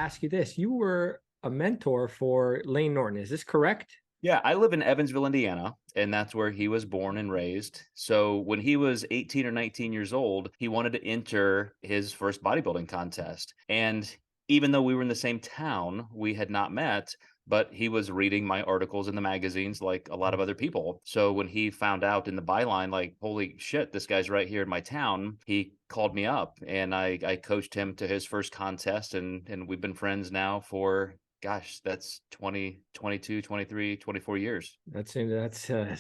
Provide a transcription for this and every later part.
ask you this. You were a mentor for Layne Norton. Is this correct? Yeah, I live in Evansville, Indiana, and that's where he was born and raised. So when he was 18 or 19 years old, he wanted to enter his first bodybuilding contest. And even though we were in the same town, we had not met, but he was reading my articles in the magazines like a lot of other people. So when he found out in the byline, like, holy shit, this guy's right here in my town, he called me up and I coached him to his first contest. And we've been friends now for, gosh, that's 20, 22, 23, 24 years. That's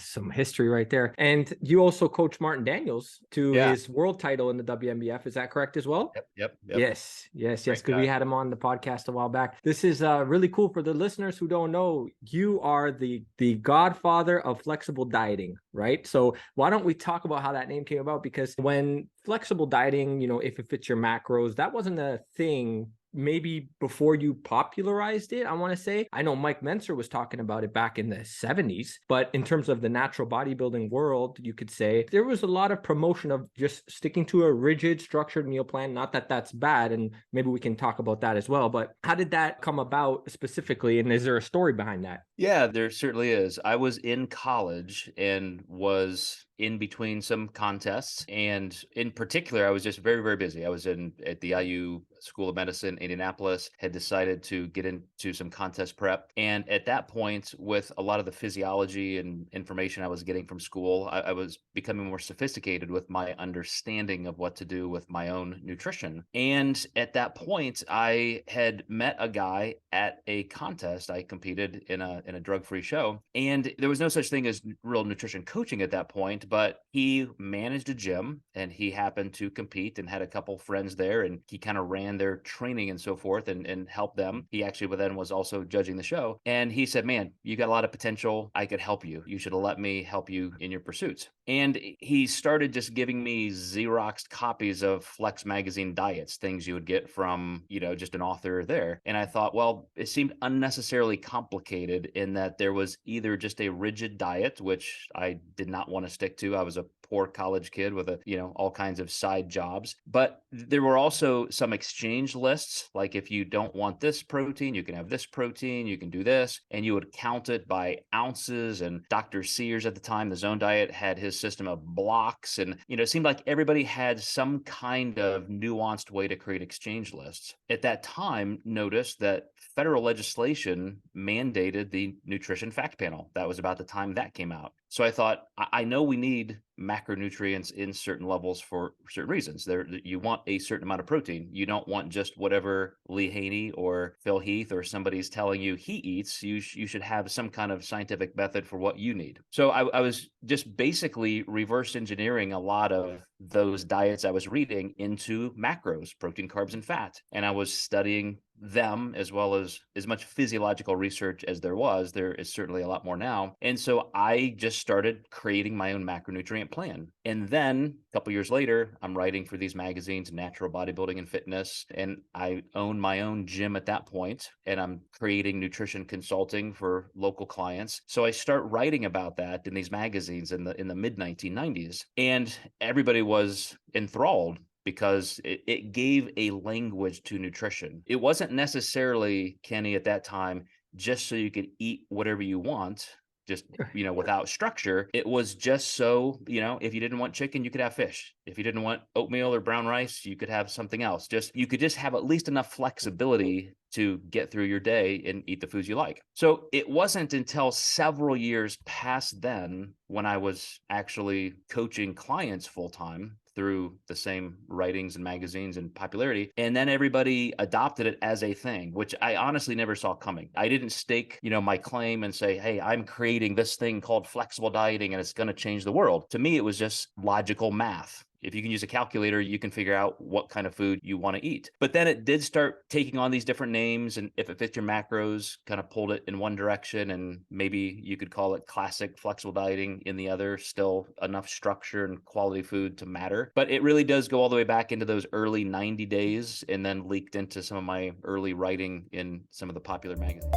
some history right there. And you also coach Martin Daniels to his world title in the WNBF. Is that correct as well? Yep. Yes. Because we had him on the podcast a while back. This is really cool for the listeners who don't know. You are the godfather of flexible dieting, right? So why don't we talk about how that name came about? Because when flexible dieting, if it fits your macros, that wasn't a thing maybe before you popularized it, I want to say. I know Mike Menser was talking about it back in the 70s, but in terms of the natural bodybuilding world, you could say there was a lot of promotion of just sticking to a rigid, structured meal plan. Not that that's bad, and maybe we can talk about that as well, but how did that come about specifically, and is there a story behind that? Yeah, there certainly is. I was in college and was in between some contests. And in particular, I was just very, very busy. I was at the IU School of Medicine, Indianapolis, had decided to get into some contest prep. And at that point, with a lot of the physiology and information I was getting from school, I was becoming more sophisticated with my understanding of what to do with my own nutrition. And at that point, I had met a guy at a contest. I competed in a drug-free show, and there was no such thing as real nutrition coaching at that point, but he managed a gym and he happened to compete and had a couple friends there, and he kind of ran their training and so forth and helped them. He actually then was also judging the show, and he said, man, you got a lot of potential. I could help you. You should let me help you in your pursuits. And he started just giving me Xeroxed copies of Flex magazine diets, things you would get from, just an author there. And I thought, well, it seemed unnecessarily complicated in that there was either just a rigid diet, which I did not want to stick to. I was a poor college kid with all kinds of side jobs, but there were also some exchange lists. Like, if you don't want this protein, you can have this protein, you can do this, and you would count it by ounces. And Dr. Sears at the time, the Zone Diet, had his system of blocks. And, it seemed like everybody had some kind of nuanced way to create exchange lists. At that time, noticed that federal legislation mandated the nutrition fact panel. That was about the time that came out. So I thought, I know we need macronutrients in certain levels for certain reasons. You want a certain amount of protein. You don't want just whatever Lee Haney or Phil Heath or somebody's telling you he eats. You should have some kind of scientific method for what you need. So I was just basically reverse engineering a lot of those diets I was reading into macros, protein, carbs, and fat. And I was studying them as well as much physiological research as there was. There is certainly a lot more now. And so I just started creating my own macronutrient plan. And then a couple years later, I'm writing for these magazines, Natural Bodybuilding and Fitness, and I own my own gym at that point, and I'm creating nutrition consulting for local clients. So I start writing about that in these magazines in the mid 1990s, and everybody was enthralled because it gave a language to nutrition. It wasn't necessarily, Kenny, at that time, just so you could eat whatever you want, just, without structure. It was just so, if you didn't want chicken, you could have fish. If you didn't want oatmeal or brown rice, you could have something else. You could just have at least enough flexibility to get through your day and eat the foods you like. So it wasn't until several years past then when I was actually coaching clients full time through the same writings and magazines and popularity. And then everybody adopted it as a thing, which I honestly never saw coming. I didn't stake, my claim and say, hey, I'm creating this thing called flexible dieting and it's going to change the world. To me, it was just logical math. If you can use a calculator, you can figure out what kind of food you want to eat. But then it did start taking on these different names. And if it fits your macros, kind of pulled it in one direction. And maybe you could call it classic flexible dieting in the other, still enough structure and quality food to matter. But it really does go all the way back into those early 90 days and then leaked into some of my early writing in some of the popular magazines.